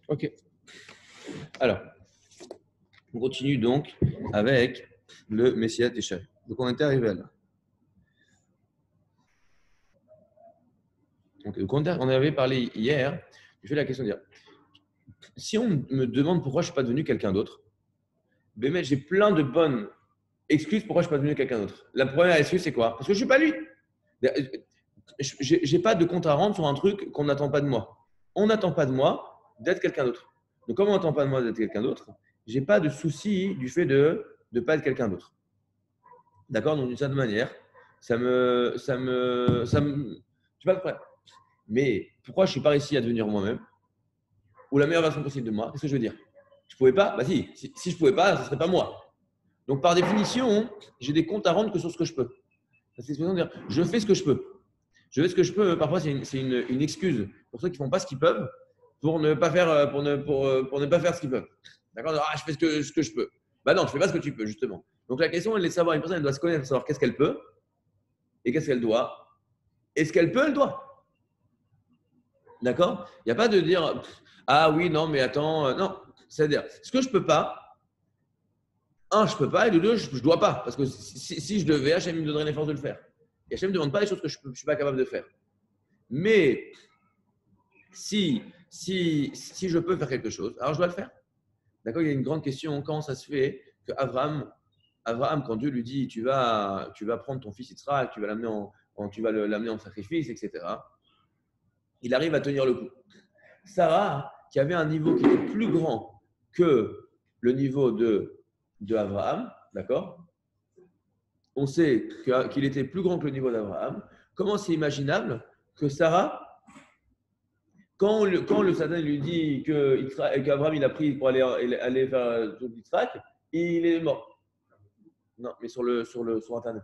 Ok. Alors, on continue donc avec le Messiah Téchal. Donc, on était arrivé là. Donc, on avait parlé hier. Je fais la question de dire si on me demande pourquoi je ne suis pas devenu quelqu'un d'autre, ben, j'ai plein de bonnes excuses pourquoi je ne suis pas devenu quelqu'un d'autre. La première excuse, c'est quoi? Parce que je ne suis pas lui. Je n'ai pas de compte à rendre sur un truc qu'on n'attend pas de moi. On n'attend pas de moi d'être quelqu'un d'autre. Donc, comme on n'attend pas de moi d'être quelqu'un d'autre, je n'ai pas de souci du fait de ne pas être quelqu'un d'autre. D'accord? Donc, d'une certaine manière, je suis pas prêt. Mais pourquoi je ne suis pas réussi à devenir moi-même ou la meilleure version possible de moi? Qu'est-ce que je veux dire? Je ne pouvais pas? Bah si je ne pouvais pas, ce ne serait pas moi. Donc, par définition, j'ai des comptes à rendre que sur ce que je peux. C'est l'expression de dire je fais ce que je peux. Je fais ce que je peux. Parfois, c'est une excuse pour ceux qui ne font pas ce qu'ils peuvent pour ne pas faire, pour ne pas faire ce qu'ils peuvent. D'accord? Ah, je fais ce que je peux. Bah non, tu ne fais pas ce que tu peux, justement. Donc, la question, elle est de savoir, une personne, elle doit se connaître, savoir qu'est-ce qu'elle peut et qu'est-ce qu'elle doit. Et ce qu'elle peut, elle doit. D'accord? Il n'y a pas de dire ah oui, non, mais attends. Non. C'est-à-dire, ce que je ne peux pas, un, je ne peux pas, et de deux, je ne dois pas. Parce que si je devais, Hachem me donnerait l'effort de le faire. Et Hachem ne demande pas les choses que je ne suis pas capable de faire. Mais si je peux faire quelque chose, alors je dois le faire. D'accord? Il y a une grande question. Comment ça se fait que Abraham, quand Dieu lui dit tu vas prendre ton fils Israël, tu vas l'amener l'amener en sacrifice, etc., il arrive à tenir le coup. Sarah, qui avait un niveau qui était plus grand que le niveau de Abraham, d'accord? On sait qu'il était plus grand que le niveau d'Abraham. Comment c'est imaginable que Sarah, quand le Satan lui dit qu'Abraham il a pris pour aller faire tout Yitzhak, il est mort. Non, mais sur Internet.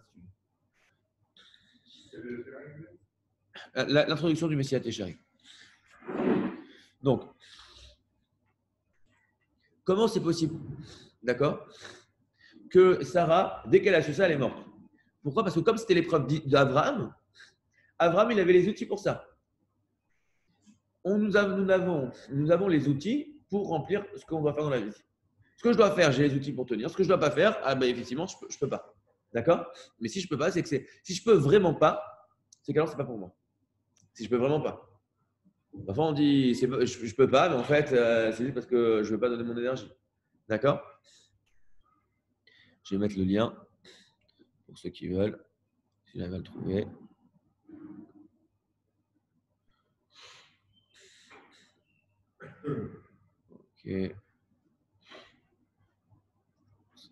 L'introduction du Messie à Téchari. Donc, comment c'est possible, d'accord, que Sarah, dès qu'elle a su ça, elle est morte? Pourquoi? Parce que comme c'était l'épreuve d'Abraham, Abraham, il avait les outils pour ça. Nous avons les outils pour remplir ce qu'on doit faire dans la vie. Ce que je dois faire, j'ai les outils pour tenir. Ce que je ne dois pas faire, ah ben effectivement, je ne peux pas. D'accord? Mais si je ne peux pas, c'est que si je ne peux vraiment pas, c'est qu'alors ce n'est pas pour moi. Si je ne peux vraiment pas. Parfois, on dit je ne peux pas, mais en fait, c'est juste parce que je ne veux pas donner mon énergie. D'accord? Je vais mettre le lien pour ceux qui veulent, si j'arrive à le trouver. Ok.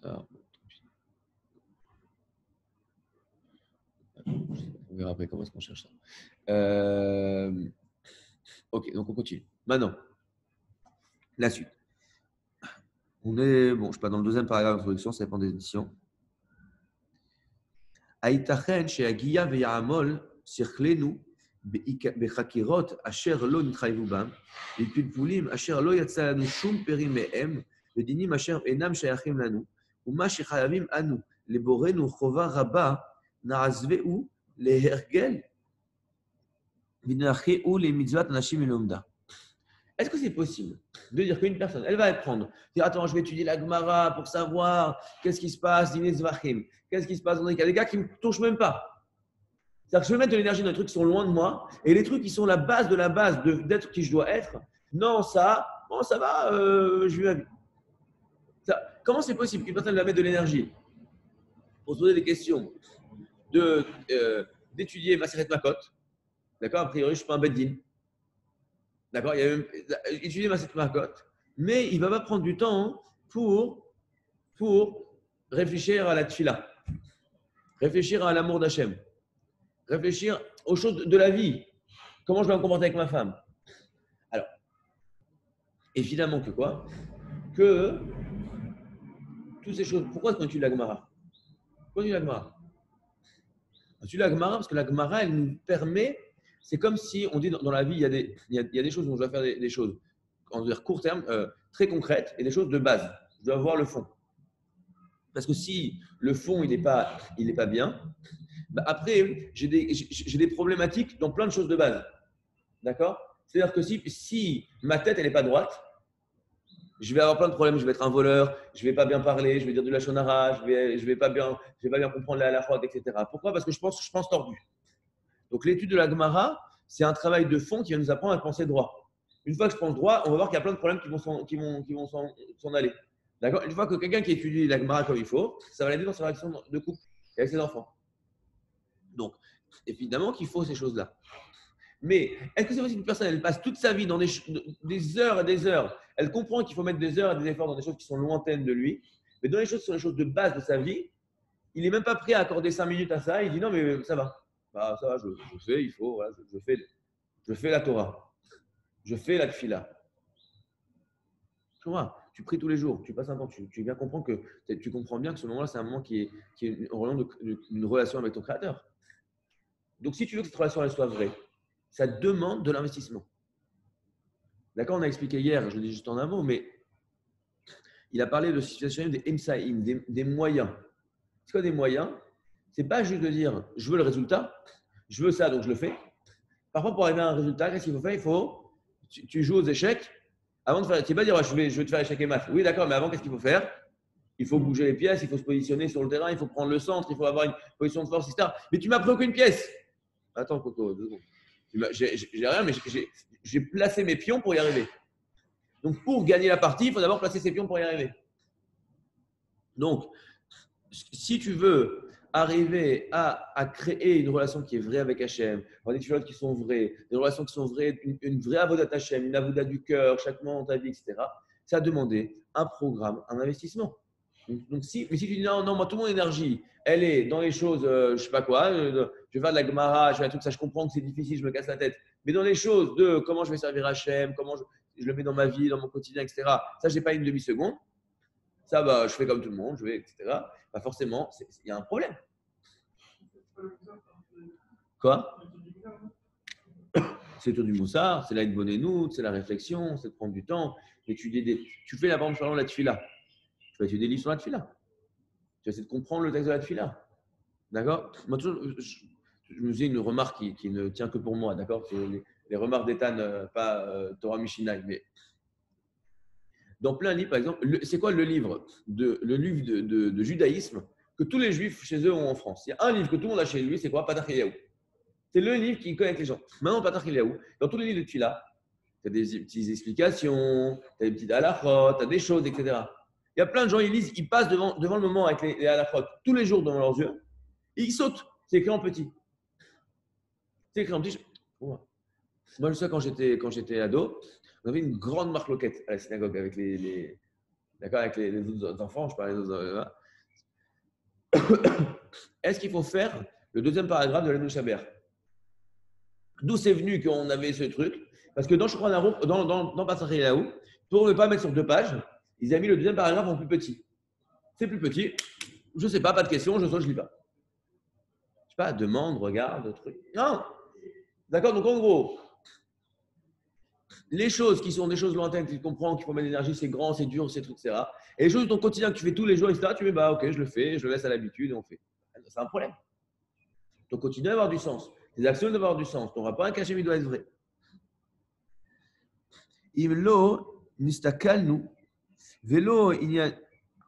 Ça. On verra après comment est-ce qu'on cherche ça. Ok, donc on continue. Maintenant, la suite. On est, bon, je ne suis pas dans le deuxième paragraphe d'introduction, ça dépend des éditions. Aïtachen chez Agia ve'yamol sirchlenu בחקירות אשר לא נתחייבו בם, בפלפולים אשר לא יצא לנו שום פרי מהם, ודינים אשר אינם שייכים לנו, ומה שחייבים אנו לבורנו חובה רבה, נעזבהו להרגל, ונאחהו למצוות אנשים מלומדה. Est-ce que c'est possible de dire qu'une personne, elle va prendre, dire attends, je vais étudier la Gemara pour savoir qu'est-ce qui se passe, qu'est-ce qui se passe dans les cas, des gars qui ne me touchent même pas. C'est-à-dire que je vais mettre de l'énergie dans les trucs qui sont loin de moi, et les trucs qui sont la base de la base d'être qui je dois être, non, ça va, je vis ma vie. Comment c'est possible qu'une personne va mettre de l'énergie pour se poser des questions, d'étudier Maseret Makot, d'accord, a priori, je ne suis pas un Beddin, d'accord, il y a même étudier Maseret Makot, mais il ne va pas prendre du temps pour réfléchir à la tfila, réfléchir à l'amour d'Hachem, réfléchir aux choses de la vie. Comment je dois me comporter avec ma femme? Alors, évidemment que quoi? Que toutes ces choses. Pourquoi est-ce qu'on étudie la Gemara? Pourquoi on étudie la Gemara? On étudie la Gemara parce que la Gemara, elle nous permet. C'est comme si on dit dans la vie, il y a des choses où on doit faire des choses, on va dire court terme, très concrètes, et des choses de base. Je dois voir le fond. Parce que si le fond, il n'est pas bien, bah après, j'ai des problématiques dans plein de choses de base. D'accord? C'est-à-dire que si ma tête, elle n'est pas droite, Je vais avoir plein de problèmes, je vais être un voleur, je ne vais pas bien parler, je vais dire du lachon hara, je vais pas bien comprendre la halachot, etc. Pourquoi? Parce que je pense tordu. Donc l'étude de la Gemara, c'est un travail de fond qui va nous apprendre à penser droit. Une fois que je pense droit, on va voir qu'il y a plein de problèmes qui vont s'en aller. D'accord? Une fois que quelqu'un qui étudie la Gemara comme il faut, ça va l'aider dans sa relation de couple et avec ses enfants. Donc, évidemment qu'il faut ces choses-là. Mais est-ce que c'est possible qu'une personne, elle passe toute sa vie dans des heures et des heures, elle comprend qu'il faut mettre des heures et des efforts dans des choses qui sont lointaines de lui, mais dans les choses qui sont les choses de base de sa vie, il n'est même pas prêt à accorder 5 minutes à ça, il dit non mais ça va. Bah, ça va, je fais, il faut, voilà, je fais la Torah, je fais la Tfila. Tu vois, tu pries tous les jours, tu passes un temps, tu viens comprendre que tu comprends bien que ce moment-là, c'est un moment qui est une relation avec ton Créateur. Donc, si tu veux que cette relation elle soit vraie, ça demande de l'investissement. D'accord, on a expliqué hier, je le dis juste en un mot, mais il a parlé de situation des emsaïm, des moyens. C'est quoi des moyens? C'est pas juste de dire je veux le résultat, je veux ça donc je le fais. Parfois pour arriver à un résultat, qu'est-ce qu'il faut faire? Il faut tu joues aux échecs avant de faire. Tu vas dire je vais te faire échec et mat. Oui d'accord, mais avant qu'est-ce qu'il faut faire? Il faut bouger les pièces, il faut se positionner sur le terrain, il faut prendre le centre, il faut avoir une position de force, etc. Mais tu m'as pris aucune pièce. Attends Coco, 2 secondes. J'ai rien, mais j'ai placé mes pions pour y arriver. Donc pour gagner la partie, il faut d'abord placer ses pions pour y arriver. Donc si tu veux arriver à créer une relation qui est vraie avec Hachem, des tefilot qui sont vraies, des relations qui sont vraies, une vraie avodat Hachem, une avodat du cœur, chaque moment dans ta vie, etc., ça a demandé un programme, un investissement. Mais si tu dis non, moi, toute mon énergie, elle est dans les choses, je ne sais pas quoi, je vais faire de la Gemara, je vais faire tout ça, je comprends que c'est difficile, je me casse la tête, mais dans les choses de comment je vais servir Hachem, comment je le mets dans ma vie, dans mon quotidien, etc., ça, je n'ai pas une demi-seconde. Ça, je fais comme tout le monde, je vais, etc. Bah forcément, il y a un problème. Quoi? C'est tout du moussard, c'est la bonne c'est la réflexion, c'est de prendre du temps, d'étudier Tu fais la bande sur la tefila. Tu vas étudier des livres sur la tefila. Tu vas essayer de comprendre le texte de la tefila. D'accord? Moi, toujours, je me faisais une remarque qui ne tient que pour moi, d'accord? C'est les remarques d'Ethan, pas Torah Mishinai, mais dans plein livre, par exemple, c'est quoi le livre de judaïsme que tous les juifs chez eux ont en France? Il y a un livre que tout le monde a chez lui, c'est quoi? Patach Eliyahu. C'est le livre qui connecte les gens. Maintenant, Patach Eliyahu, dans tous les livres de Tfila, tu as des petites explications, tu as des petites halachot, tu as des choses, etc. Il y a plein de gens, ils lisent, ils passent devant le moment avec les halachot tous les jours devant leurs yeux, et ils sautent. C'est écrit en petit. C'est écrit en petit. Moi, je sais, quand j'étais ado, on avait une grande marloquette à la synagogue avec les autres enfants. Je parlais des autres. Est-ce qu'il faut faire le deuxième paragraphe de l'Anouch Haber? D'où c'est venu qu'on avait ce truc? Parce que dans Shulchan Aruch, dans Patach Eliyahu, pour ne pas mettre sur 2 pages, ils ont mis le deuxième paragraphe en plus petit. C'est plus petit. Je ne sais pas de question, je ne lis pas. Je ne sais pas, demande, regarde, truc. Non. D'accord, donc en gros, les choses qui sont des choses lointaines, tu comprends qu'il faut mettre de l'énergie, c'est grand, c'est dur, c'est truc, etc. Et les choses de ton quotidien que tu fais tous les jours, etc., tu mets, ok, je le fais, je le laisse à l'habitude et on fait. C'est un problème. Ton quotidien doit avoir du sens. Tes actions doivent avoir du sens. Ton rapport avec Hachem doit être vrai. Imlo nistakalnu velo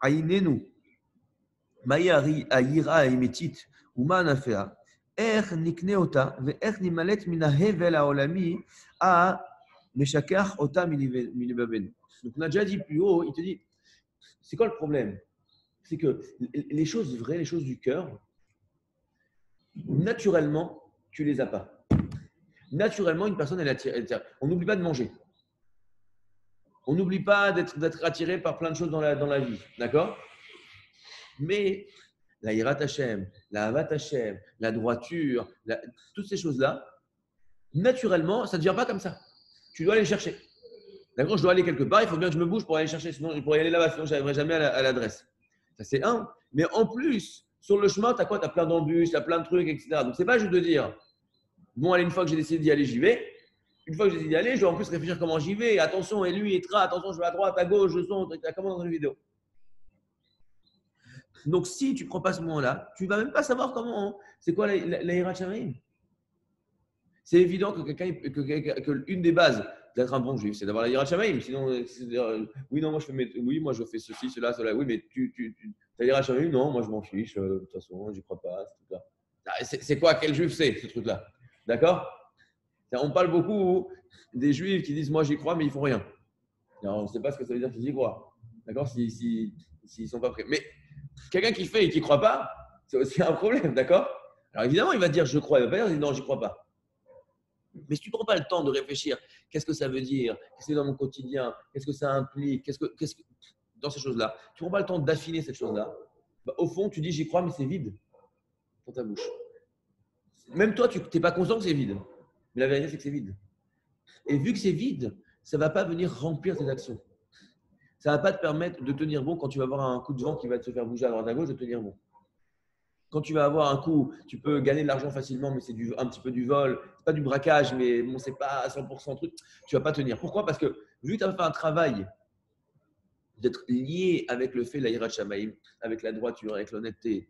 aynenu mayari ayira aimetit uma nafea איך נקנה אותה ואיך נמלט מן ההבל העולמי המשכח אותה מלבבנו. Donc on a déjà dit plus haut, il te dit, c'est quoi le problème? C'est que les choses vraies, les choses du cœur, naturellement, tu les as pas. Naturellement, une personne, elle attire. On n'oublie pas de manger. On n'oublie pas d'être attiré par plein de choses dans la vie, d'accord? Mais la Yirat Hashem, la Havat Hashem, la droiture, toutes ces choses-là, naturellement, ça ne vient pas comme ça. Tu dois aller chercher. D'accord? Je dois aller quelque part, il faut bien que je me bouge pour aller chercher, sinon je pourrais y aller là-bas, sinon je n'arriverai jamais à l'adresse. Ça, c'est un. Mais en plus, sur le chemin, tu as quoi? Tu as plein d'embûches, tu as plein de trucs, etc. Donc, ce n'est pas juste de dire, bon, allez, une fois que j'ai décidé d'y aller, j'y vais. Une fois que j'ai décidé d'y aller, je dois en plus réfléchir comment j'y vais. Attention, et lui, et attention, je vais à droite, à gauche, je sens, comment dans une vidéo. Donc, si tu ne prends pas ce moment-là, tu ne vas même pas savoir comment. C'est quoi la Yirat Shamayim? C'est évident que une des bases d'être un bon juif, c'est d'avoir la Yirat Shamayim. Sinon, c'est de dire, oui, non, moi je fais ceci, cela, cela. Oui, mais tu as Yirat Shamayim? Non, moi je m'en fiche. De toute façon, j'y crois pas. C'est quoi, quel juif c'est, ce truc-là? D'accord? On parle beaucoup des juifs qui disent, moi j'y crois, mais ils font rien. Alors, on ne sait pas ce que ça veut dire qu'ils y croient. D'accord? S'ils ne sont pas prêts. Mais quelqu'un qui fait et qui ne croit pas, c'est aussi un problème. D'accord? Alors évidemment, il va dire je crois. Il va pas dire non, j'y crois pas. Mais si tu ne prends pas le temps de réfléchir, qu'est-ce que ça veut dire? Qu'est-ce que c'est dans mon quotidien? Qu'est-ce que ça implique? Dans ces choses-là, tu ne prends pas le temps d'affiner cette chose-là. Bah, au fond, tu dis j'y crois, mais c'est vide dans ta bouche. Même toi, tu n'es pas conscient que c'est vide. Mais la vérité, c'est que c'est vide. Et vu que c'est vide, ça ne va pas venir remplir tes actions. Ça ne va pas te permettre de tenir bon quand tu vas avoir un coup de vent qui va te faire bouger à droite à gauche, de tenir bon. Quand tu vas avoir un coup, tu peux gagner de l'argent facilement, mais c'est un petit peu du vol. C'est pas du braquage, mais bon, c'est pas à 100% truc. Tu vas pas tenir. Pourquoi? Parce que vu que tu as fait un travail d'être lié avec le fait de la Yirat Shamayim, avec la droiture, avec l'honnêteté,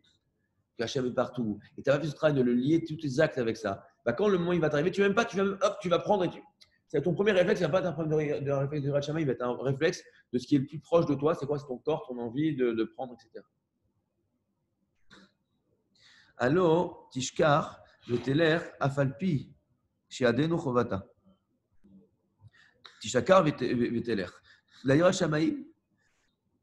que Hachem est partout, et tu as fait ce travail de le lier tous tes actes avec ça, bah, quand le moment il va t'arriver, tu vas prendre et c'est ton premier réflexe, il ne va pas être un problème de réflexe de Yirat Shamayim, il va être un réflexe de ce qui est le plus proche de toi. C'est quoi? C'est ton corps, ton envie de prendre, etc. Alors, Tishkar, Veteler, Afalpi, Shiadenu Chovata. Tishkar, Veteler. La Yirat Shamayim,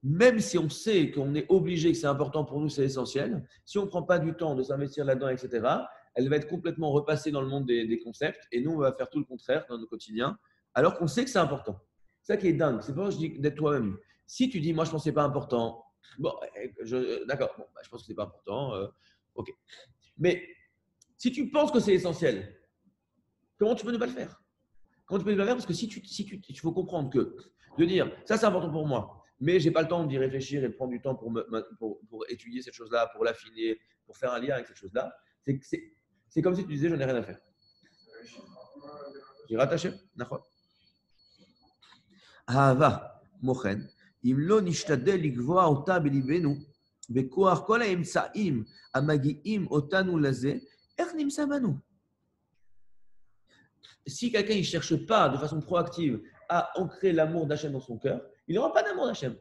même si on sait qu'on est obligé, que c'est important pour nous, c'est essentiel, si on ne prend pas du temps de s'investir là-dedans, etc., elle va être complètement repassée dans le monde des concepts et nous, on va faire tout le contraire dans nos quotidiens, alors qu'on sait que c'est important. C'est ça qui est dingue. C'est pour ça que je dis d'être toi-même. Si tu dis, moi, je pense que ce n'est pas important, bon, d'accord, bon, je pense que ce n'est pas important, ok. Mais si tu penses que c'est essentiel, comment tu peux ne pas le faire? Comment tu peux ne pas le faire? Parce que il faut comprendre que de dire, ça c'est important pour moi, mais je n'ai pas le temps d'y réfléchir et de prendre du temps pour étudier cette chose-là, pour l'affiner, pour faire un lien avec cette chose-là, c'est comme si tu disais, je n'ai rien à faire. Il rattaché? D'accord. Ahava, mochen, אם לא נשתדל לקבוע אותה בליבנו, בכוח כל האמצעים המגיעים אותנו לזה, איך נמצא בנו? Si quelqu'un ne cherche pas de façon proactive à ancrer l'amour d'Hachem dans son cœur, il n'aura pas d'amour d'Hachem.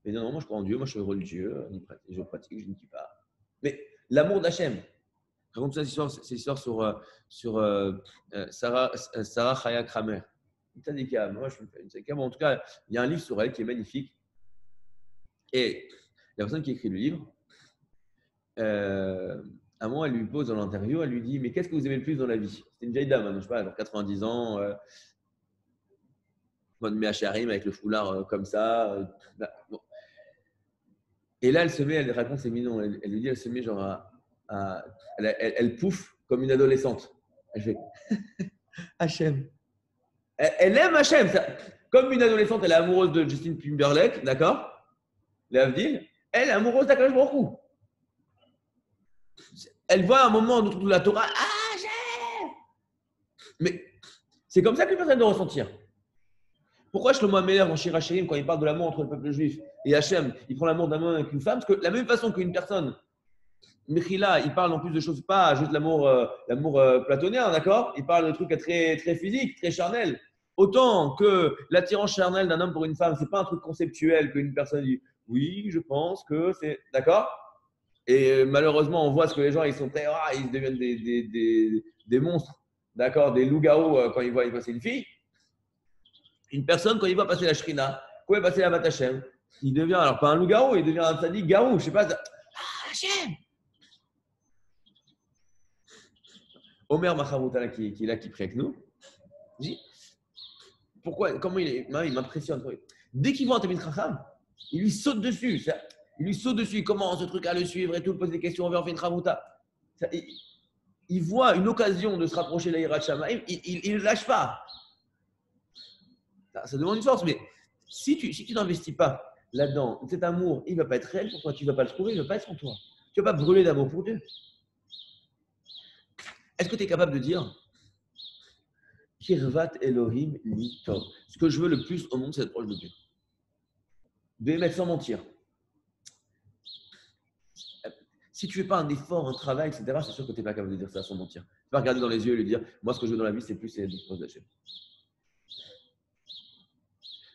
Mais non, moi je crois en Dieu, moi je suis religieux, je pratique, je ne dis pas. Mais l'amour d'Hachem, raconte cette histoire sur Sarah Chaya Kramer. Moi je suis une tzadika. Bon, en tout cas, il y a un livre sur elle qui est magnifique. Et la personne qui écrit le livre, à un moment, elle lui pose dans l'interview, elle lui dit, mais qu'est-ce que vous aimez le plus dans la vie? C'est une vieille dame, hein, je ne sais pas, genre 90 ans, mode Méhacharim avec le foulard comme ça. Bon. Et là, elle se met, elle raconte, c'est mignon, elle lui dit, elle se met genre elle pouffe comme une adolescente. Elle fait Hachem. Elle aime Hachem. Comme une adolescente, elle est amoureuse de Justin Timberlake, d'accord? L'Avdil. Elle est amoureuse d'Akadosh Baruch Hu. Elle voit un moment de la Torah, Hachem. Mais c'est comme ça qu'une personne doit ressentir. Pourquoi Shlomo Ameler dans Shir HaShirim, quand il parle de l'amour entre le peuple juif et Hachem, il prend l'amour d'un homme avec une femme? Parce que de la même façon qu'une personne, Mechila, il parle en plus de choses, pas juste l'amour platonien, d'accord? Il parle de trucs très, très physiques, très charnels. Autant que l'attirance charnelle d'un homme pour une femme, ce n'est pas un truc conceptuel qu'une personne dit oui, je pense que c'est. D'accord? Et malheureusement, on voit ce que les gens, ils sont très. Ils deviennent des monstres, d'accord? Des loups-garous quand ils voient passer une fille. Une personne, quand il voit passer la shrina, quand il va passer la Vatachem, il devient, alors pas un loup-garou, il devient un sadique garou, je ne sais pas. Hachem! Omer Machamoutala qui est là, qui prie avec nous, dit pourquoi, comment il m'impressionne. Dès qu'il voit un Tamid Chacham, il lui saute dessus. Il commence ce truc à le suivre et tout, il pose des questions, on va en faire une Chavouta. Il voit une occasion de se rapprocher de la Yirat Shamayim, il ne lâche pas. Ça demande une force, mais si tu n'investis pas là-dedans, cet amour, il ne va pas être réel pour toi, tu ne vas pas le trouver, il ne va pas être en toi. Tu ne vas pas brûler d'amour pour Dieu. Est-ce que tu es capable de dire Kirvat Elohim li tov. Ce que je veux le plus au monde, c'est être proche de Dieu. De les mettre sans mentir. Si tu ne fais pas un effort, un travail, etc., c'est sûr que tu n'es pas capable de dire ça sans mentir. Tu vas regarder dans les yeux et lui dire moi, ce que je veux dans la vie, c'est plus être proche d'Hachem.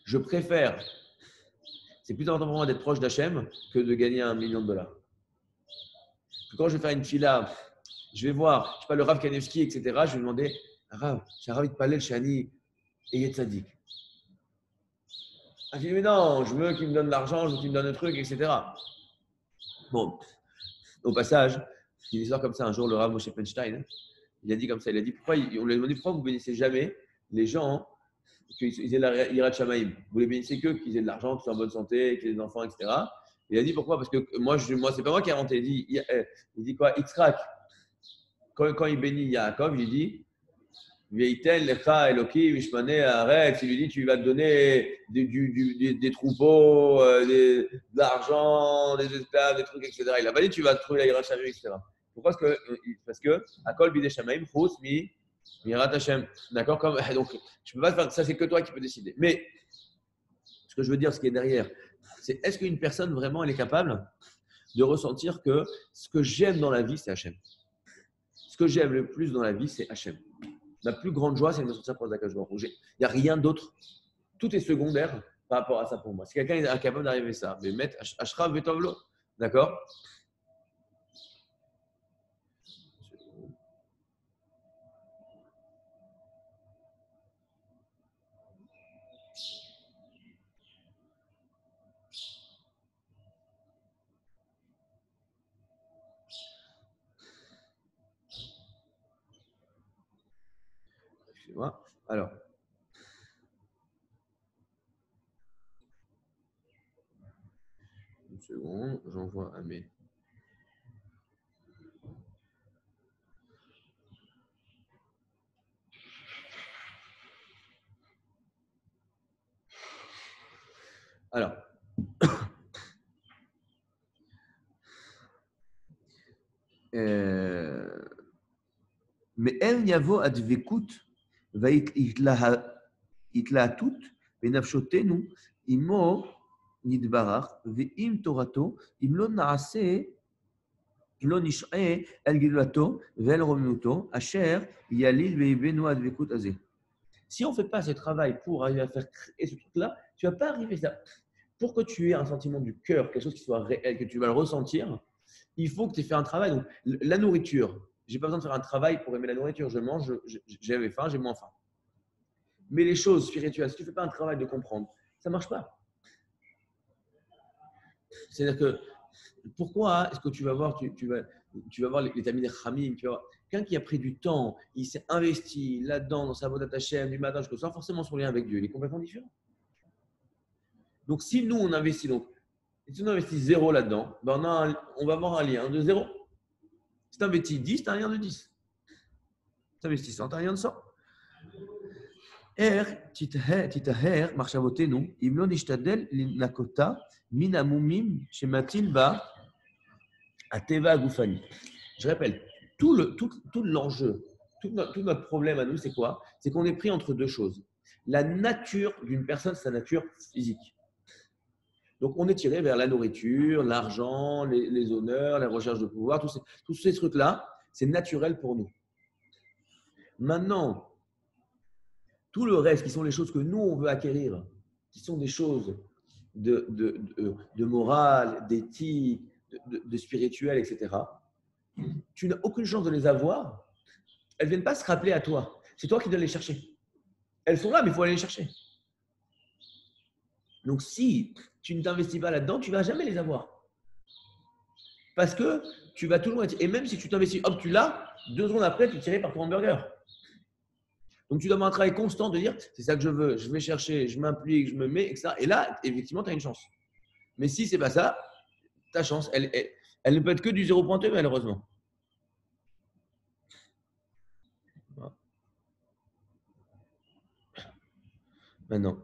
Je préfère, c'est plus important pour moi d'être proche d'Hachem que de gagner $1 million. Quand je vais faire une fila, je vais voir, je sais pas, le Rav Kanevski, etc. Je vais demander, Rav, j'ai Rav Itpalel, Shani et Yetzadik. Il dit, mais non, je veux qu'il me donne l'argent, je veux qu'il me donne le truc, etc. Bon, au passage, une histoire comme ça, un jour, le Rav Moshe Penstein, il a dit comme ça, il a dit, on lui a demandé pourquoi vous ne bénissez jamais les gens qu'ils aient la ira de Shamaïm. Vous les bénissez que qu'ils aient de l'argent, qu'ils soient en bonne santé, qu'ils aient des enfants, etc. Il a dit pourquoi? Parce que moi, c'est pas moi qui ai inventé. Il dit quoi? Yitzhak, quand il bénit Yaakov, il dit Veiten lecha Eloki Vishmane Haaretz. Il lui dit tu vas te donner des troupeaux, de l'argent, des esclaves, des trucs, etc. Il n'a pas dit tu vas te trouver la ira de Shamaïm, etc. Pourquoi? Parce que Akol Bidei Shamaïm, Chutz mi Mirat Hashem. D'accord? Donc, je peux pas faire ça, c'est que toi qui peux décider. Mais ce que je veux dire, ce qui est derrière, c'est est-ce qu'une personne vraiment elle est capable de ressentir que ce que j'aime dans la vie, c'est Hachem. Ce que j'aime le plus dans la vie, c'est Hachem. Ma plus grande joie, c'est de me sentir proche d'Akadosh Baruch Hu. Il n'y a rien d'autre. Tout est secondaire par rapport à ça pour moi. Si quelqu'un est incapable d'arriver à ça, mais mettre Ashraf Vetovlo, d'accord? Excusez-moi. Alors, une seconde, j'envoie à mes. Alors, mais elle yavo advekut והתלהטות בנפשותנו עמו נתברך, ואם תורתו, אם לא נעשה, אם לא נשעה אל גדולתו ואל רוממותו, אשר יליל באיבנו הדבקות הזה. Si on ne fait pas ce travail pour arriver à faire créer ce truc-là, tu ne vas pas arriver à ça. Pour que tu aies un sentiment du cœur, quelque chose qui soit réel, que tu vas le ressentir, il faut que tu aies fait un travail. Donc, la nourriture, je n'ai pas besoin de faire un travail pour aimer la nourriture. Je mange, j'avais faim, j'ai moins faim. Mais les choses spirituelles, si tu ne fais pas un travail de comprendre, ça ne marche pas. C'est-à-dire que pourquoi est-ce que tu vas voir, tu vas voir les Tamid Khamim, tu vas voir quelqu'un qui a pris du temps, il s'est investi là-dedans dans sa Avodat Hashem du matin jusqu'au soir, forcément son lien avec Dieu, il est complètement différent. Donc si nous on investit, si on investit 0 là-dedans, ben on va avoir un lien de 0. Si tu investis 10, tu as un lien de 10. Si tu investis 100, tu as un lien de 100. תיטהר מחשבותינו אם לא נשתדל לנקותה מן המומים שמטיל בה הטבע הגופני. Je répète, tout l'enjeu, tout notre problème à nous, c'est quoi? C'est qu'on est pris entre deux choses. La nature d'une personne, c'est sa nature physique. Donc, on est tiré vers la nourriture, l'argent, les honneurs, la recherche de pouvoir, tous ces trucs-là, c'est naturel pour nous. Maintenant, tout le reste, qui sont les choses que nous, on veut acquérir, qui sont des choses de morale, d'éthique, de spirituel, etc., tu n'as aucune chance de les avoir. Elles ne viennent pas se rappeler à toi. C'est toi qui dois les chercher. Elles sont là, mais il faut aller les chercher. Donc, si tu ne t'investis pas là-dedans, tu ne vas jamais les avoir. Parce que tu vas toujours être… Et même si tu t'investis, hop, tu l'as, 2 secondes après, tu es tiré par ton hamburger. Donc, tu dois avoir un travail constant de dire, c'est ça que je veux, je vais chercher, je m'implique, je me mets, etc. Et là, effectivement, tu as une chance. Mais si ce n'est pas ça, ta chance, elle ne peut être que du 0.2, malheureusement. Maintenant.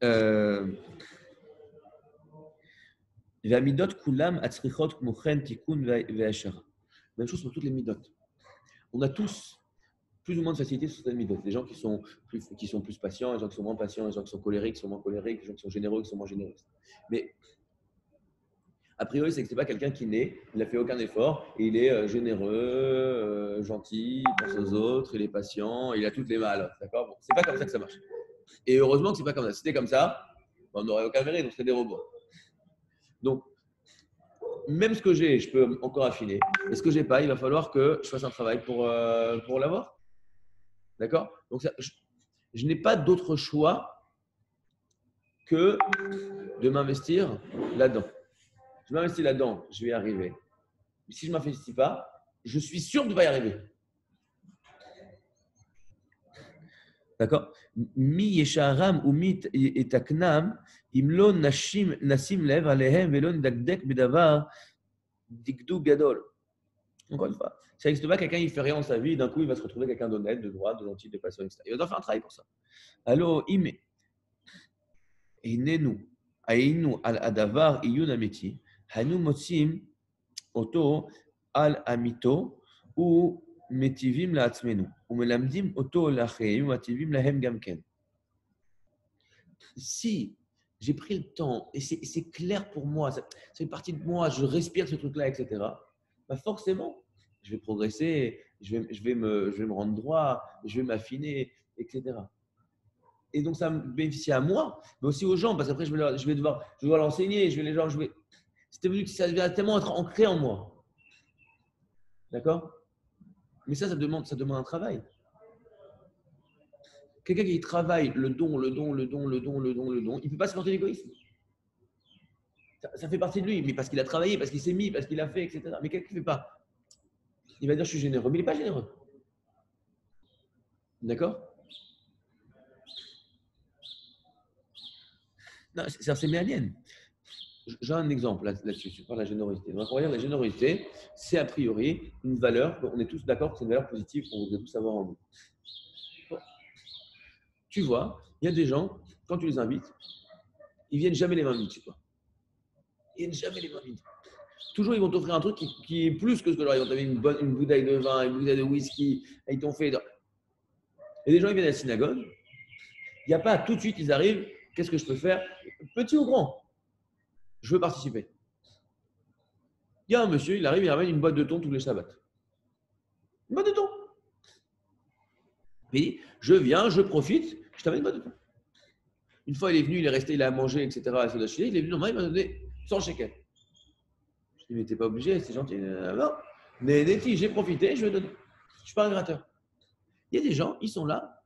Même chose pour toutes les midot. On a tous plus ou moins de facilité sur certaines midot. Les gens qui sont plus patients, les gens qui sont moins patients, les gens qui sont colériques, qui sont moins colériques, les gens qui sont généreux, qui sont moins généreux. Mais A priori, c'est que ce n'est pas quelqu'un qui naît, il n'a fait aucun effort, et il est généreux, gentil, il pense aux autres, il est patient, il a toutes les malles. D'accord, bon, c'est pas comme ça que ça marche. Et heureusement que c'est pas comme ça. Si c'était comme ça, on n'aurait aucun mérite, on serait des robots. Donc, même ce que j'ai, je peux encore affiner. Et ce que j'ai pas, il va falloir que je fasse un travail pour l'avoir. D'accord? Donc, je n'ai pas d'autre choix que de m'investir là-dedans. Je m'investis là-dedans, je vais y arriver. Mais si je ne m'investis pas, je suis sûr de ne pas y arriver. D'accord? Mi yesharam ou mi etaknam imlo nasim lev alehem velo ndakdek bedavar dikdu gadol. Encore une fois, ça n'existe pas quelqu'un qui fait rien dans sa vie, d'un coup il va se retrouver quelqu'un d'honnête, de droit, de gentil, de patient, etc. Il va faire un travail pour ça. Alors, im inenu ainu al adavar iyun ameti hanu motsim oto al amito ou metivim la'atzmenu ou melamdim oto la'cheim metivim lahem gamken. Si j'ai pris le temps et c'est clair pour moi, ça fait partie de moi, je respire ce truc-là, etc. Bah forcément, je vais progresser, je vais me rendre droit, je vais m'affiner, etc. Et donc ça me bénéficie à moi, mais aussi aux gens, parce qu'après je vais devoir l'enseigner, ça va tellement être ancré en moi. D'accord? Mais ça demande un travail. Quelqu'un qui travaille le don, il ne peut pas se porter l'égoïsme. Ça fait partie de lui, mais parce qu'il a travaillé, parce qu'il s'est mis, parce qu'il a fait, etc. Mais quelqu'un qui ne fait pas, il va dire je suis généreux, mais il n'est pas généreux. D'accord? Non, c'est méalien. J'ai un exemple là-dessus, tu parles de la générosité. Donc, on va dire la générosité, c'est a priori une valeur, on est tous d'accord que c'est une valeur positive qu'on voudrait tous avoir en nous. Bon. Tu vois, il y a des gens, quand tu les invites, ils viennent jamais les mains vides, tu vois. Ils viennent jamais les mains vides. Toujours, ils vont t'offrir un truc qui est plus que ce que leur ils vont t'amener une bouteille de vin, une bouteille de whisky, et ils t'ont fait. Et les gens, ils viennent à la synagogue, il n'y a pas tout de suite, ils arrivent, qu'est-ce que je peux faire? Petit ou grand, je veux participer. Il y a un monsieur, il arrive, il ramène une boîte de thon tous les sabbats. Une boîte de thon. Il dit, je viens, je profite, je t'amène une boîte de thon. Une fois, il est venu, il est resté, il a mangé, etc. Il est venu, normal, il m'a donné 100 shekels. Je lui ai dit, mais t'es pas obligé, c'est gentil. Non, mais j'ai profité, je vais donner. Je suis pas un gratteur. Il y a des gens, ils sont là,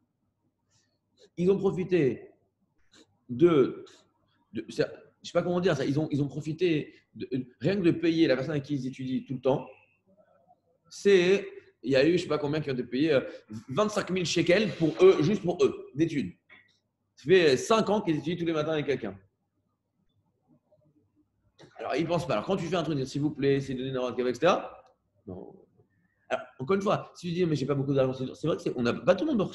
ils ont profité je ne sais pas comment dire ça, ils ont profité rien que de payer la personne avec qui ils étudient tout le temps. Il y a eu, je ne sais pas combien qui ont été payés, 25 000 shekels pour eux, juste pour eux, d'études. Ça fait 5 ans qu'ils étudient tous les matins avec quelqu'un. Alors, ils ne pensent pas. Alors, quand tu fais un truc, s'il vous plaît, c'est donner une ordre, etc. Non. Alors, encore une fois, si tu dis, mais j'ai pas beaucoup d'argent, c'est vrai que on n'a pas tout le monde.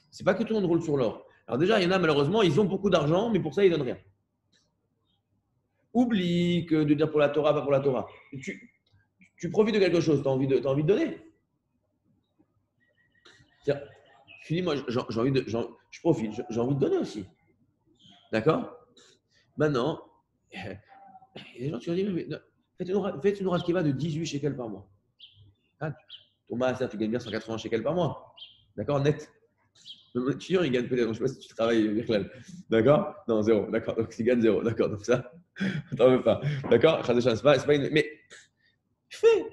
C'est pas que tout le monde roule sur l'or. Alors, déjà, il y en a, malheureusement, ils ont beaucoup d'argent, mais pour ça, ils ne donnent rien. Oublie que de dire pour la Torah, pas pour la Torah. Tu profites de quelque chose, tu as envie de donner. Tu dis, moi, je profite, j'ai envie de donner aussi. D'accord? Maintenant, il y a des gens qui ont dit, mais faites une Horace Keva de 18 shekels par mois. Ah, ton master, tu gagnes bien 180 shekels par mois. D'accord? Net. Le étudiant, il gagne peut-être, je ne sais pas si tu travailles, d'accord? Non, zéro. D'accord. Donc, il gagne zéro. D'accord. Donc, ça, t'en veux pas. D'accord? C'est pas une. Mais, fais.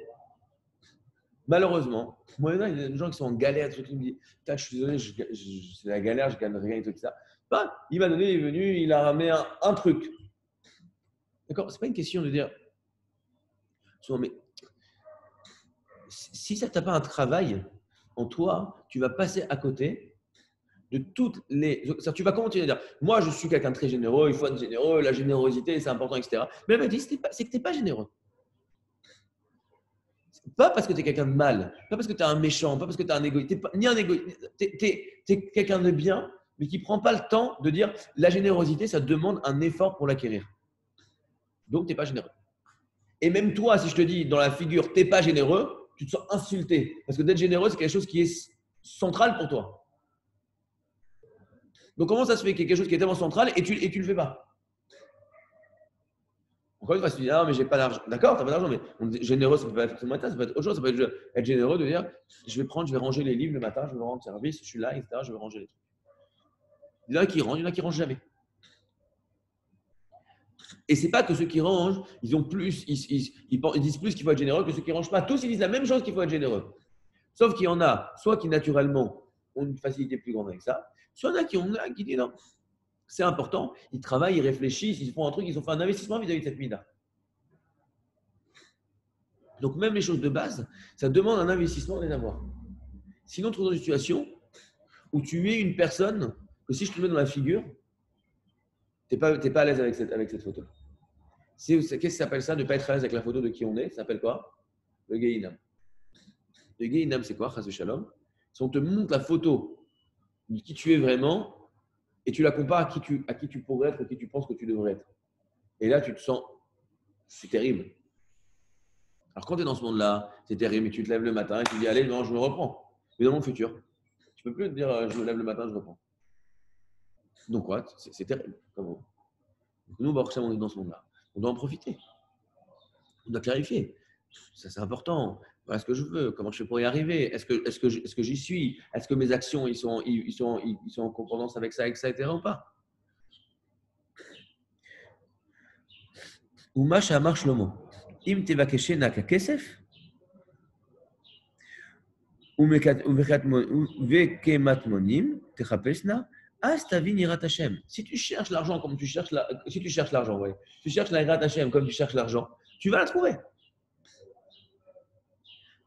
Malheureusement, moi, il y a des gens qui sont en galère, qui me disent, je suis désolé, c'est la galère, je gagne rien et tout ça. Bah, il m'a donné, il est venu, il a ramené un truc. D'accord? C'est pas une question de dire, mais si ça t'a pas un travail en toi, tu vas passer à côté de toutes les. Tu vas continuer à dire, moi, je suis quelqu'un de très généreux, il faut être généreux, la générosité, c'est important, etc. Mais elle m'a dit, c'est que tu n'es pas généreux. Pas parce que tu es quelqu'un de mal, pas parce que tu es un méchant, pas parce que tu es un égoïste, ni un égoïste. Tu es quelqu'un de bien, mais qui ne prend pas le temps de dire la générosité, ça demande un effort pour l'acquérir. Donc, tu n'es pas généreux. Et même toi, si je te dis dans la figure, tu n'es pas généreux, tu te sens insulté. Parce que d'être généreux, c'est quelque chose qui est central pour toi. Donc, comment ça se fait qu'il y a quelque chose qui est tellement central et tu ne le fais pas? Encore une fois, si tu dis, ah, mais j'ai pas d'argent. D'accord, tu n'as pas d'argent, mais généreux, ça peut pas être forcément être ça, ça peut être autre chose. Ça peut être généreux de dire, je vais ranger les livres le matin, je vais rendre service, je suis là, etc., je vais ranger les trucs. Il y en a qui rangent, il y en a qui rangent jamais. Et c'est pas que ceux qui rangent, ils ont plus, ils disent plus qu'il faut être généreux que ceux qui rangent pas. Tous, ils disent la même chose qu'il faut être généreux. Sauf qu'il y en a, soit qui naturellement ont une facilité plus grande avec ça, soit il y en a qui disent non, c'est important, ils travaillent, ils réfléchissent, ils font un truc, ils ont fait un investissement vis-à-vis de cette mida. Donc même les choses de base, ça demande un investissement les avoir. Sinon, tu te trouves dans une situation où tu es une personne que si je te mets dans la figure, tu n'es pas à l'aise avec cette photo. Qu'est-ce que ça s'appelle ça, de ne pas être à l'aise avec la photo de qui on est? Ça s'appelle quoi? Le Gehinam. Le Gehinam, c'est quoi? Chas Shalom. Si on te montre la photo de qui tu es vraiment et tu la compares à qui tu pourrais être ou qui tu penses que tu devrais être. Et là, tu te sens, c'est terrible. Alors quand tu es dans ce monde-là, c'est terrible, et tu te lèves le matin et tu dis, allez, non, je me reprends. Mais dans mon futur, tu ne peux plus te dire, je me lève le matin, je reprends. Donc quoi? C'est terrible. Comment? Nous, on est dans ce monde-là. On doit en profiter. On doit clarifier. Ça, c'est important. Voilà ce que je veux. Comment je fais pour y arriver? Est-ce que j'y suis? Est-ce que mes actions ils sont en concordance avec ça, etc. ou pas? Ou Masha Amar Shlomo. Im tevakeshena kakesef. Uvekematmonim techapesna. Astavin irat Hashem. Si tu cherches l'argent comme tu cherches si tu cherches l'argent, ouais. Tu cherches la irat Hashem comme tu cherches l'argent, tu vas la trouver.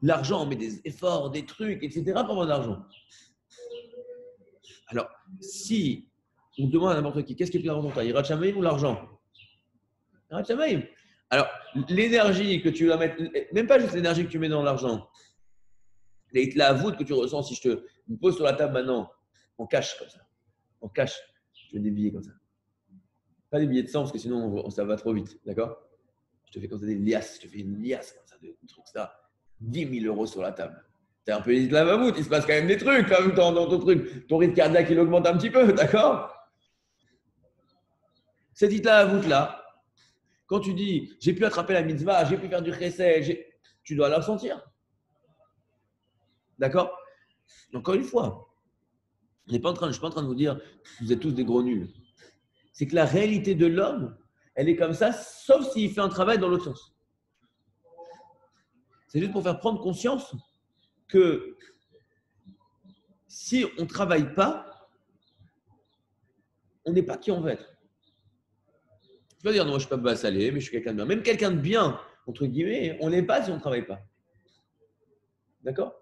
L'argent, on met des efforts, des trucs, etc. pour avoir de l'argent. Alors, si on demande à n'importe qui, qu'est-ce qui est plus important, Yirat Shamayim ou l'argent? Yirat Shamayim. Alors, l'énergie que tu vas mettre, même pas juste l'énergie que tu mets dans l'argent, la voûte que tu ressens, si je te pose sur la table maintenant, en cash comme ça, en cash, je mets des billets comme ça. Pas des billets de 100 parce que sinon ça va trop vite, d'accord? Je te fais comme ça des liasses, je te fais une liasse comme ça, des trucs, ça. 10 000 euros sur la table. T'es un peu de la mammouth, il se passe quand même des trucs dans ton truc. Ton rythme cardiaque, il augmente un petit peu, d'accord? Cette Hitla à voûte là, quand tu dis j'ai pu attraper la mitzvah, j'ai pu faire du chesed, tu dois la ressentir. D'accord? Encore une fois, je ne suis pas en train de vous dire vous êtes tous des gros nuls. C'est que la réalité de l'homme, elle est comme ça, sauf s'il fait un travail dans l'autre sens. C'est juste pour faire prendre conscience que si on ne travaille pas, on n'est pas qui on veut être. Tu vas dire, non, moi, je ne suis pas bassalé, mais je suis quelqu'un de bien. Même quelqu'un de bien, entre guillemets, on n'est pas si on ne travaille pas. D'accord?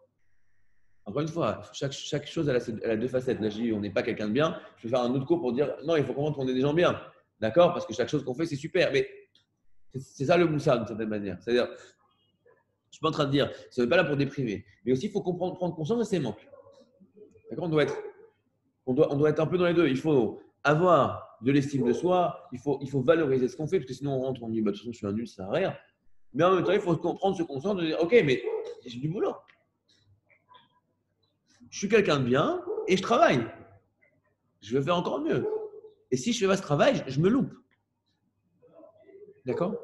Encore une fois, chaque chose, elle a deux facettes. Là, je dis, on n'est pas quelqu'un de bien. Je vais faire un autre cours pour dire, non, il faut comprendre qu'on est des gens bien. D'accord? Parce que chaque chose qu'on fait, c'est super. Mais c'est ça le moussard, d'une certaine manière. C'est-à-dire, je ne suis pas en train de dire, ce n'est pas là pour déprimer. Mais aussi, il faut prendre conscience de ses manques. D'accord? On doit être un peu dans les deux. Il faut avoir de l'estime de soi, il faut valoriser ce qu'on fait, parce que sinon on rentre, on dit, bah, de toute façon, je suis un nul, ça sert à rien. Mais en même temps, il faut prendre ce conscience de dire, ok, mais j'ai du boulot. Je suis quelqu'un de bien et je travaille. Je veux faire encore mieux. Et si je fais pas ce travail, je me loupe. D'accord?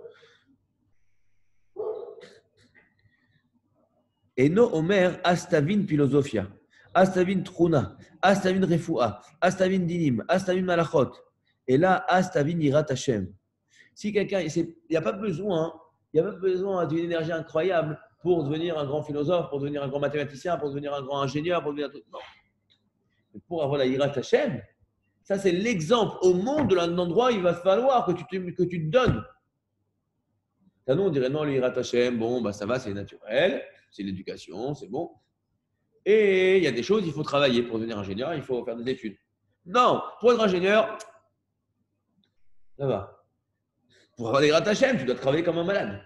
Et no Omer, Astavin philosophia, Astavin truna, Astavin refoua, Astavin dinim, Astavin malachot. Et là, Astavin irat Hashem. Si quelqu'un, il n'y a pas besoin, d'une énergie incroyable pour devenir un grand philosophe, pour devenir un grand mathématicien, pour devenir un grand ingénieur, pour devenir tout. Non. Pour avoir la Yirat Hashem, ça c'est l'exemple au monde de l'endroit où il va falloir que tu te donnes. Là, nous, on dirait non, le Yirat Hashem, bon, bah, ça va, c'est naturel, c'est l'éducation, c'est bon. Et il y a des choses, il faut travailler pour devenir ingénieur, il faut faire des études. Non, pour être ingénieur, ça va. Pour avoir des Yirat Hashem, tu dois travailler comme un malade.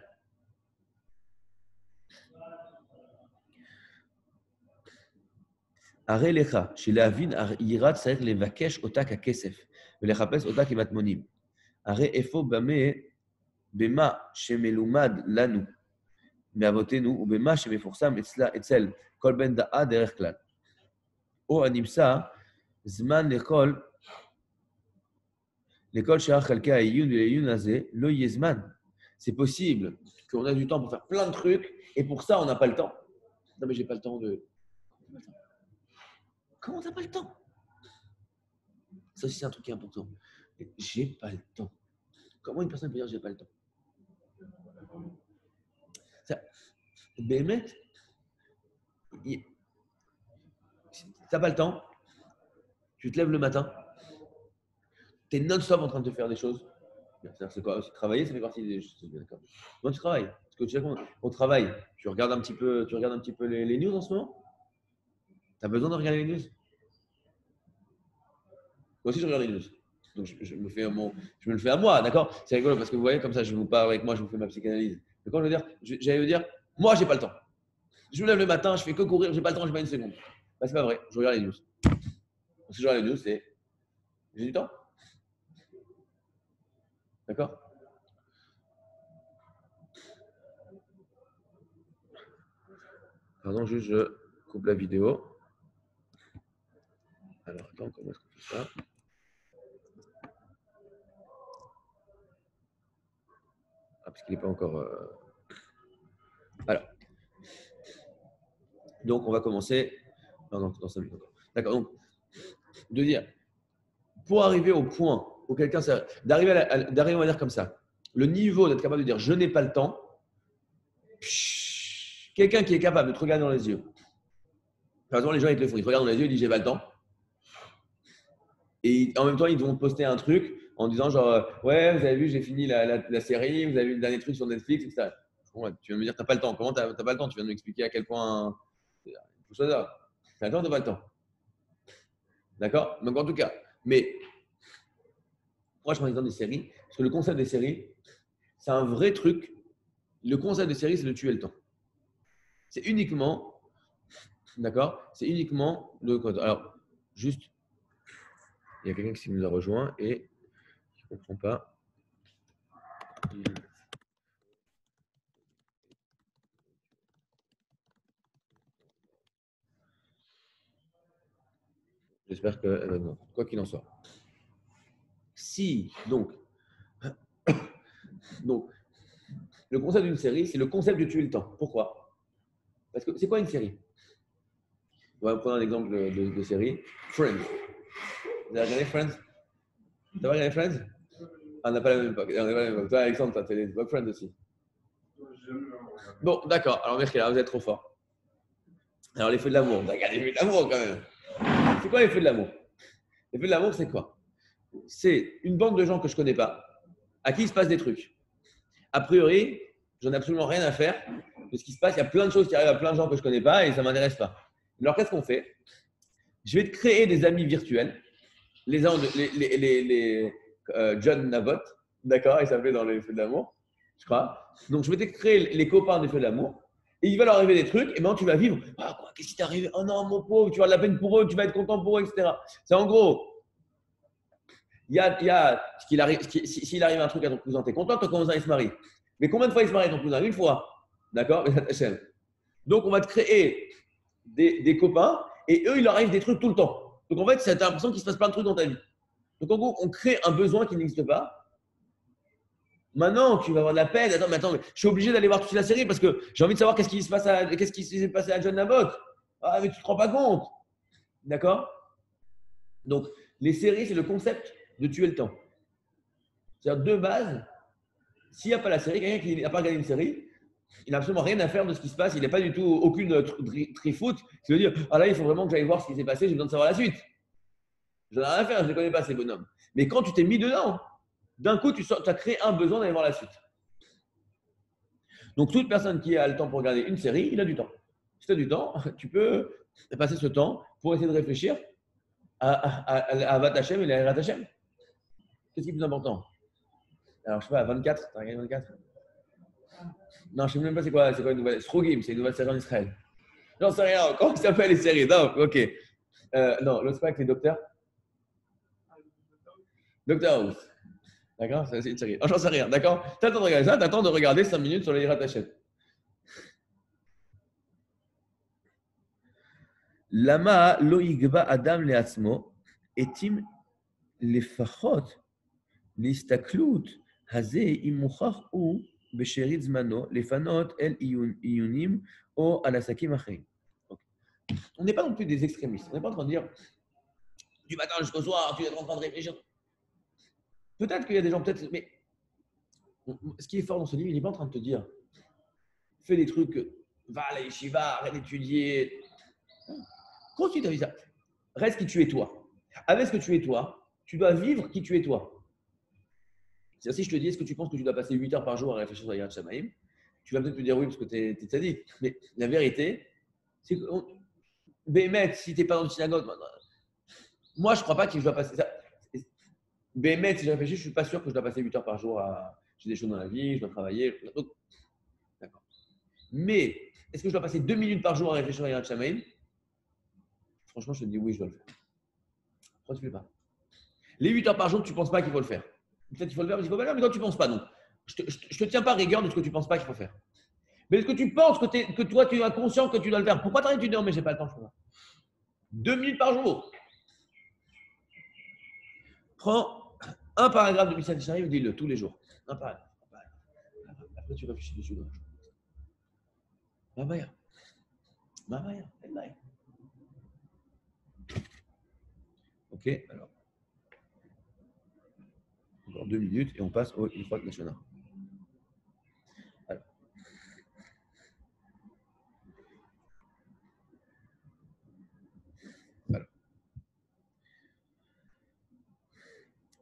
הרי לך שלהבין יראת צריך לבקש אותה ככסף ולחפש אותה כמטמונים. הרי איפה במה שמלומד לנו מאבותינו ובמה שמפורסם אצל כל בן דעה דרך כלל. או הנמצא זמן לכל שאר חלקי העיון ולעיון הזה לא יהיה זמן. c'est possible qu'on a du temps pour faire plein de trucs et pour ça, on n'a pas le temps. Non, mais j'ai pas le temps de. Comment t'as pas le temps? Ça aussi, c'est un truc qui est important. J'ai pas le temps. Comment une personne peut dire j'ai pas le temps? Bémet, t'as pas le temps, tu te lèves le matin, tu es non-stop en train de te faire des choses. C'est quoi? Travailler, ça fait partie des choses. D'accord. Comment tu travailles? Parce que tu sais qu'on travaille, tu regardes un petit peu les news en ce moment? Tu as besoin de regarder les news? Moi aussi, je regarde les news. Donc, je me le fais à moi, d'accord? C'est rigolo parce que vous voyez, comme ça, je vous parle avec moi, je vous fais ma psychanalyse. Mais quand je veux dire, j'allais vous dire, moi, j'ai pas le temps. Je me lève le matin, je fais que courir, j'ai pas le temps, j'ai pas une seconde. Bah, c'est pas vrai, je regarde les news. Parce que je regarde les news, c'est j'ai du temps. D'accord? Pardon, juste je coupe la vidéo. Alors, attends, comment est-ce qu'on fait ça? Ah, parce qu'il n'est pas encore. Alors. Donc, on va commencer. Non, dans 5 minutes encore. D'accord. Donc, de dire, pour arriver au point où quelqu'un. D'arriver, on va dire comme ça. Le niveau d'être capable de dire je n'ai pas le temps. Quelqu'un qui est capable de te regarder dans les yeux. Par exemple, les gens, ils te le font. Ils te regardent dans les yeux, ils disent j'ai pas le temps. Et en même temps, ils vont poster un truc en disant genre ouais, vous avez vu, j'ai fini la série, vous avez vu le dernier truc sur Netflix, etc. Ouais, tu viens de me dire t'as pas le temps. Comment t'as pas le temps? Tu viens de m'expliquer à quel point tout ça. T'as le temps, t'as pas le temps. D'accord? Donc en tout cas, mais moi je prends l'exemple des séries, parce que le concept des séries, c'est un vrai truc. Le concept des séries, c'est de tuer le temps. C'est uniquement, d'accord? C'est uniquement le code. Alors, juste, il y a quelqu'un qui nous a rejoint et je ne comprends pas. J'espère qu'elle va non. Quoi qu'il en soit. Si, donc, le concept d'une série, c'est le concept de tuer le temps. Pourquoi? Parce que c'est quoi une série? On va prendre un exemple de série. Friends. Vous avez regardé Friends? Tu as regardé Friends? Ah, on n'a pas la même époque. Toi, Alexandre, tu as fait les Friends aussi. Bon, d'accord. Alors, merci, là, vous êtes trop fort. Alors, les feux de l'amour. Regardez les feux de l'amour quand même. C'est quoi les feux de l'amour? Les feux de l'amour, c'est quoi? C'est une bande de gens que je ne connais pas, à qui il se passe des trucs. A priori, j'en ai absolument rien à faire de ce qui se passe. Il y a plein de choses qui arrivent à plein de gens que je ne connais pas et ça ne m'intéresse pas. Alors, qu'est-ce qu'on fait? Je vais te créer des amis virtuels. Les John Nabot, d'accord, il s'appelait dans les feux de l'amour, je crois. Donc, je vais te créer les copains des feux de l'amour. Et il va leur arriver des trucs, et maintenant tu vas vivre. Ah, quoi, qu'est-ce qui t'est arrivé? Oh non, mon pauvre, tu vas de la peine pour eux, tu vas être content pour eux, etc. C'est en gros, il y a ce qu'il arrive, s'il arrive un truc à ton cousin, t'es content, ton cousin il se marie. Mais combien de fois il se marie ton cousin? Une fois. D'accord? Donc, on va te créer des copains, et eux, il leur arrive des trucs tout le temps. Donc, en fait, tu as l'impression qu'il se passe plein de trucs dans ta vie. Donc, en gros, on crée un besoin qui n'existe pas. Maintenant, tu vas avoir de la peine. Attends, mais je suis obligé d'aller voir toute la série parce que j'ai envie de savoir qu'est-ce qui s'est passé à John Nabot. Ah, mais tu ne te rends pas compte. D'accord? Donc, les séries, c'est le concept de tuer le temps. C'est-à-dire, de base, s'il n'y a pas la série, quelqu'un qui n'a pas regardé une série, il n'a absolument rien à faire de ce qui se passe. Il n'a pas du tout aucune trifoot. C'est de dire, ah là, il faut vraiment que j'aille voir ce qui s'est passé, j'ai besoin de savoir la suite. Je n'ai rien à faire, je ne les connais pas, ces bonhommes. Mais quand tu t'es mis dedans, d'un coup, tu as créé un besoin d'aller voir la suite. Donc, toute personne qui a le temps pour regarder une série, il a du temps. Si tu as du temps, tu peux passer ce temps pour essayer de réfléchir à Avat Hashem et la Hirat Hashem. Qu'est-ce qui est plus important? Alors, je sais pas, 24, tu as regardé 24? Non, je ne sais même pas c'est quoi une nouvelle. Srogim, c'est une nouvelle série en Israël. J'en sais rien. Comment ça s'appelle les séries? Non, ok. Non, l'autre, c'est pas avec les docteurs. Docteur House. D'accord? C'est une série. Oh, j'en sais rien. D'accord? T'attends de regarder ça, t'attends de regarder 5 minutes sur les Hirat Hashem. Lama lo yigba adam leatzmo etim lefachot להסתכלות הזה אם מוכח הוא בשארית זמנו לפנות אל עיונים או על עסקים אחרים. On n'est pas non plus des extrémistes. On n'est pas en train de dire du matin jusqu'au soir, tu es en train de réfléchir. Peut-être qu'il y a des gens, peut-être, mais ce qui est fort dans ce livre, il n'est pas en train de te dire fais des trucs, va à la yeshiva, arrête d'étudier. Continue ta vie. Reste qui tu es toi. Avec ce que tu es toi, tu dois vivre qui tu es toi. C'est-à-dire, si je te dis, est-ce que tu penses que tu dois passer 8 heures par jour à réfléchir sur Yirat Shamayim, tu vas peut-être me dire oui parce que tu es tzaddik. Mais la vérité, c'est que, Bémet, si tu n'es pas dans une synagogue, moi je ne crois pas que je dois passer ça. Bémet, si je réfléchis, je ne suis pas sûr que je dois passer 8 heures par jour à. J'ai des choses dans la vie, je dois travailler. Donc, d'accord. Mais est-ce que je dois passer 2 minutes par jour à réfléchir à Yirat Shamayim? Franchement, je te dis oui, je dois le faire. Pourquoi tu ne le fais pas? Les 8 heures par jour, tu ne penses pas qu'il faut le faire. Peut-être qu'il faut le faire, mais il faut pas le faire, mais toi, tu ne penses pas, non. Je ne te tiens pas rigueur de ce que tu ne penses pas qu'il faut faire. Mais est-ce que tu penses que toi, tu es conscient que tu dois le faire? Pourquoi tu arrêtes de dire, mais je n'ai pas le temps de faire? 2 minutes par jour. Prends un paragraphe de Messiah Tisharim et dis-le tous les jours. Un paragraphe. Après, tu réfléchis dessus dans la journée. Mabaya. Ok, alors. Encore 2 minutes et on passe au Ilfot Lashona. Alors.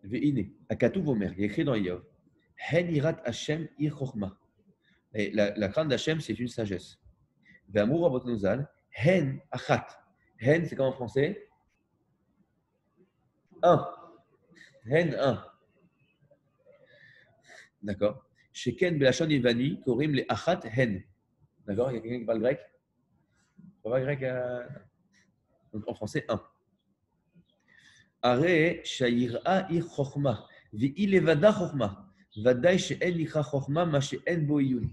Ve'ine, Akatuv Omer, il y a écrit dans Iyov, Hen Irat Hashem Ir Chochma. Et la crainte d'Hachem, c'est une sagesse. Ve'amur Avot Nozal, Hen Achat. Hen, c'est comme en français? Un. Hen, un. D'accord. Sheken Belashon Ivani, Korim le Achat Hen. D'accord. Il y a quelqu'un qui parle grec? Ça va grec Donc en français, un. Are Shaira Ir Chochma. Ve'ilevada Chochma. Vadaï she'en licha Chochma, ma she'en bo iyun.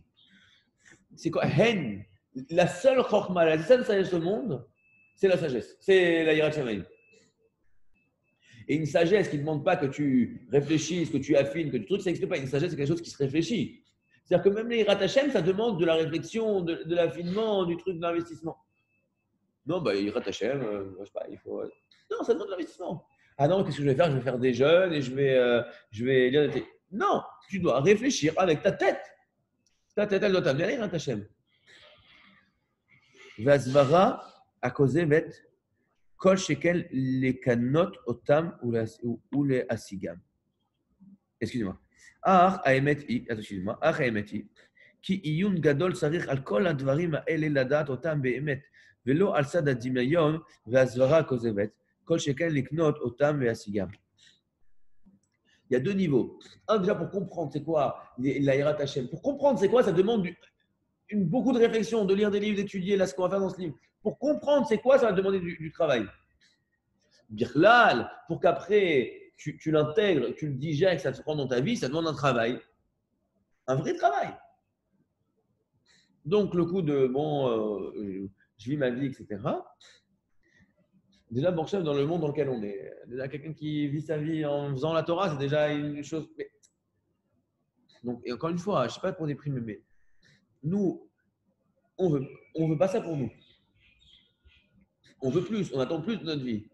C'est quoi? Hen. La seule Chochma, la seule sagesse au monde, c'est la sagesse. C'est la Yirat Shamayim. Et une sagesse qui ne demande pas que tu réfléchisses, que tu affines, que tu trucs, ça n'existe pas. Une sagesse, c'est quelque chose qui se réfléchit. C'est-à-dire que même les Yirat Hashem, ça demande de la réflexion, de l'affinement, du truc de l'investissement. Non, bah, Yirat Hashem, je sais pas, il faut. Non, ça demande de l'investissement. Ah non, qu'est-ce que je vais faire? Je vais faire des jeûnes et je vais lire des textes. Non, tu dois réfléchir avec ta tête. Ta tête, elle doit t'amener à Yirat Hashem. Vazvara à kozevet kol shekel lekanot otam ou les asigam. Excusez-moi. Excusez-moi. Ki iyun gadol sarich al kol advarim ha'ele ladat otam be'emet velo al sad hadimayon vazvara kozevet kol shekel leknot otam ve'asigam. Il y a deux niveaux. Un, déjà pour comprendre c'est quoi la Yirat Hashem. Pour comprendre c'est quoi, ça demande beaucoup de réflexion, de lire des livres, d'étudier là ce qu'on va faire dans ce livre. Pour comprendre c'est quoi, ça va demander du travail. Birlal, pour qu'après tu l'intègres, tu le digères, que ça te prend dans ta vie, ça demande un travail. Un vrai travail. Donc le coup de je vis ma vie, etc. Déjà, bon chef, dans le monde dans lequel on est, déjà quelqu'un qui vit sa vie en faisant la Torah, c'est déjà une chose. Mais... Donc, et encore une fois, je ne sais pas pour déprimer, mais nous, on veut pas ça pour nous. On veut plus, on attend plus de notre vie.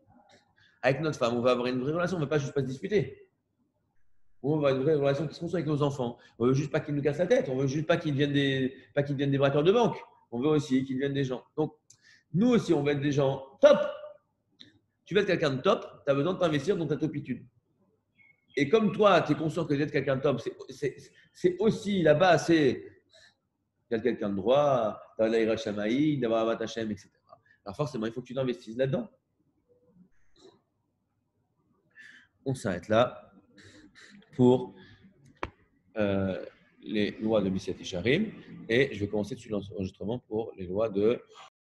Avec notre femme, on va avoir une vraie relation, on ne va pas juste pas se disputer. On va avoir une vraie relation qui se construit avec nos enfants. On ne veut juste pas qu'ils nous cassent la tête, on ne veut juste pas qu'ils deviennent des braqueurs de banque. On veut aussi qu'ils deviennent des gens. Donc, nous aussi, on veut être des gens top. Tu veux être quelqu'un de top, tu as besoin de t'investir dans ta topitude. Et comme toi, tu es conscient que d'être quelqu'un de top, c'est aussi là-bas, c'est d'être quelqu'un de droit, d'avoir la Yirat Shamayim, d'avoir Avat Hashem, etc. Alors forcément, il faut que tu t'investisses là-dedans. On s'arrête là pour les lois de Messiah Tisharim et je vais commencer dessus l'enregistrement pour les lois de